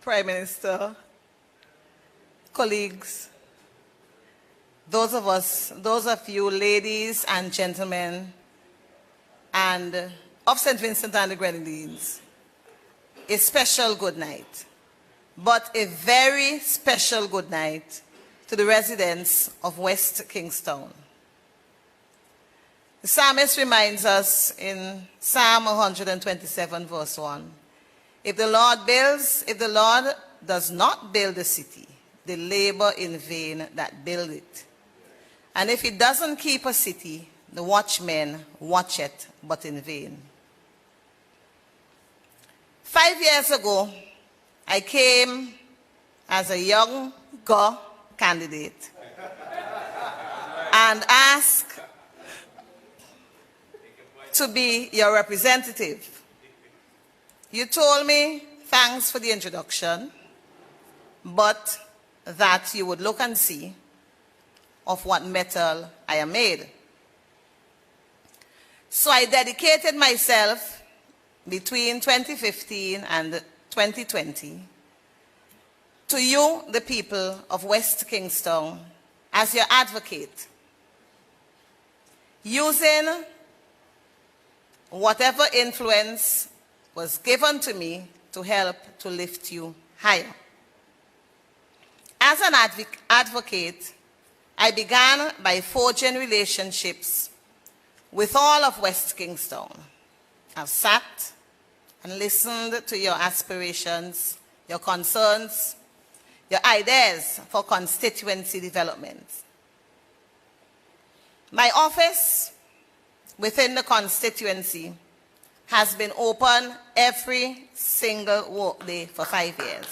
Prime Minister, colleagues, those of you ladies and gentlemen, and of St. Vincent and the Grenadines, a special good night, but a very special good night to the residents of West Kingstown. The psalmist reminds us in Psalm 127, verse 1, if the Lord does not build a city, they labor in vain that build it. And if he doesn't keep a city, the watchmen watch it, but in vain. 5 years ago, I came as a young girl candidate and asked to be your representative. You told me, thanks for the introduction, but that you would look and see of what metal I am made. So I dedicated myself between 2015 and 2020 to you, the people of West Kingstown, as your advocate, using whatever influence was given to me to help to lift you higher. As an advocate, I began by forging relationships with all of West Kingstown. I've sat and listened to your aspirations, your concerns, your ideas for constituency development. My office within the constituency has been open every single workday for 5 years.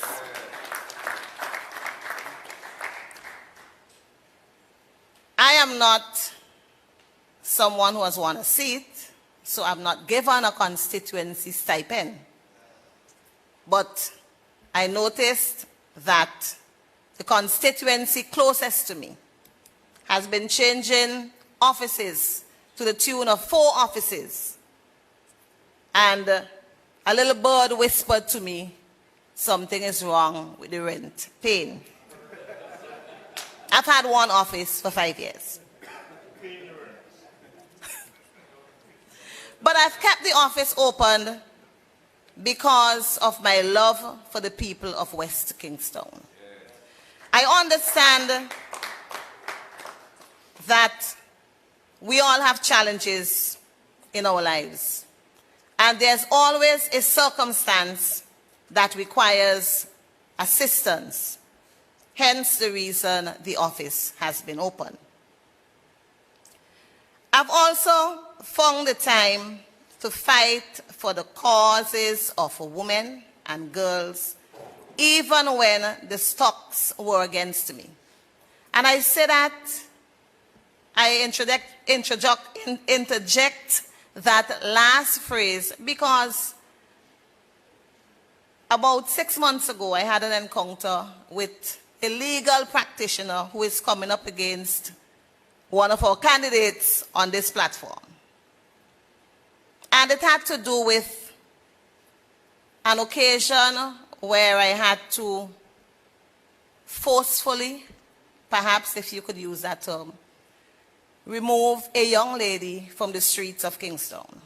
I am not someone who has won a seat, so I'm not given a constituency stipend. But I noticed that the constituency closest to me has been changing offices to the tune of 4 offices. And a little bird whispered to me, something is wrong with the rent paying. I've had one office for 5 years. But I've kept the office open because of my love for the people of West Kingstown. I understand that we all have challenges in our lives, and there's always a circumstance that requires assistance. Hence the reason the office has been open. I've also found the time to fight for the causes of women and girls, even when the stocks were against me. And I say that, I interject that last phrase because about 6 months ago, I had an encounter with a legal practitioner who is coming up against one of our candidates on this platform. And it had to do with an occasion where I had to forcefully, perhaps if you could use that term, remove a young lady from the streets of Kingstown.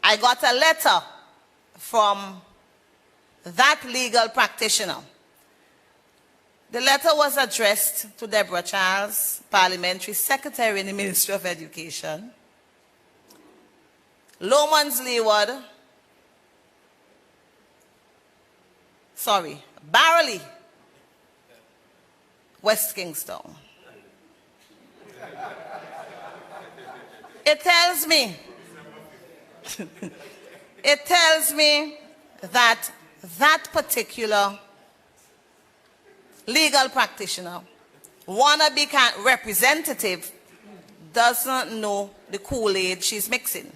I got a letter from that legal practitioner. The letter was addressed to Deborah, Parliamentary Secretary in the Ministry of Education, Barley, West Kingstown. It tells me that that particular legal practitioner, wannabe representative, doesn't know the Kool-Aid she's mixing.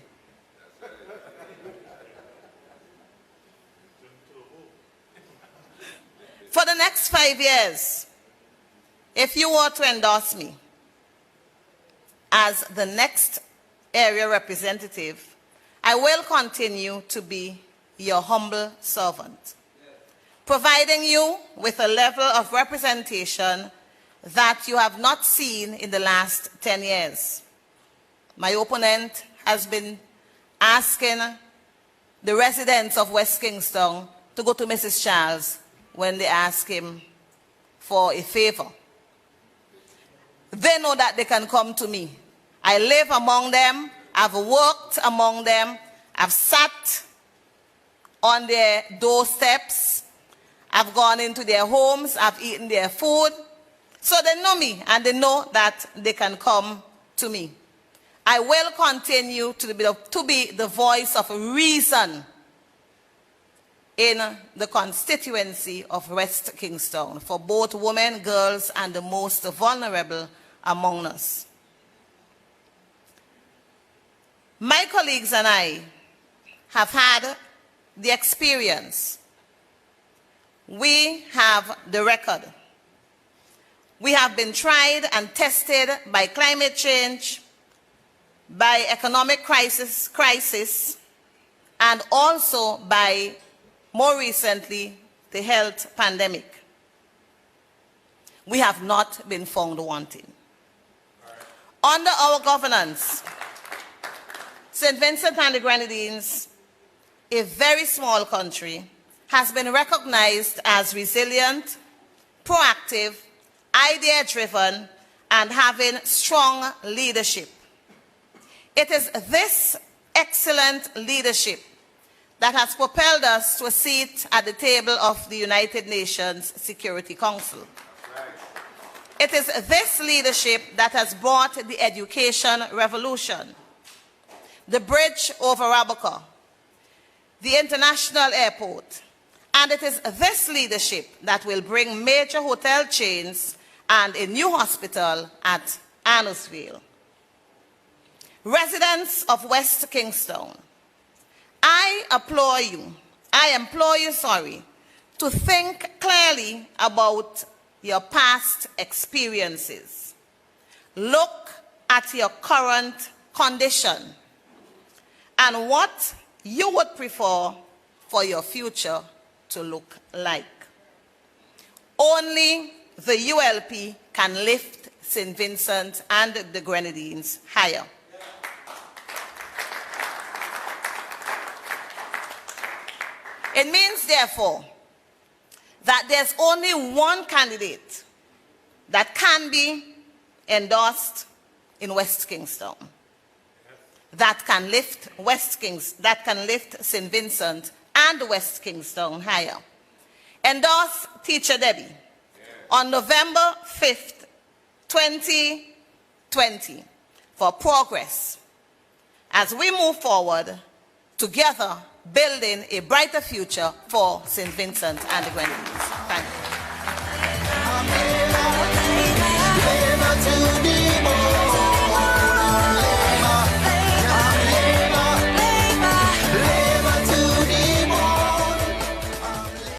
For the next 5 years, if you were to endorse me as the next area representative, I will continue to be your humble servant. providing you with a level of representation that you have not seen in the last 10 years. My opponent has been asking the residents of West Kingston to go to Mrs. Charles when they ask him for a favor. They know that they can come to me. I live among them, I've worked among them, I've sat on their doorsteps, I've gone into their homes, I've eaten their food. So they know me and they know that they can come to me. I will continue to be the voice of reason in the constituency of West Kingston for both women, girls, and the most vulnerable among us. My colleagues and I have had the experience. We have the record. We have been tried and tested by climate change, by economic crisis, and also by, more recently, the health pandemic. We have not been found wanting. Under our governance, St. Vincent and the Grenadines, a very small country, has been recognized as resilient, proactive, idea-driven, and having strong leadership. It is this excellent leadership that has propelled us to a seat at the table of the United Nations Security Council. It is this leadership that has brought the education revolution, the bridge over Rabaka, the international airport, and it is this leadership that will bring major hotel chains and a new hospital at Annisville. Residents of West Kingston, I implore you, to think clearly about your past experiences. Look at your current condition and what you would prefer for your future to look like. Only the ULP can lift St. Vincent and the Grenadines higher. It means, therefore, that there's only one candidate that can be endorsed in West Kingston that can lift St. Vincent and West Kingston higher. Endorse Teacher Debbie on November 5th, 2020 for progress as we move forward together, building a brighter future for St. Vincent and the Grenadines. Thank you.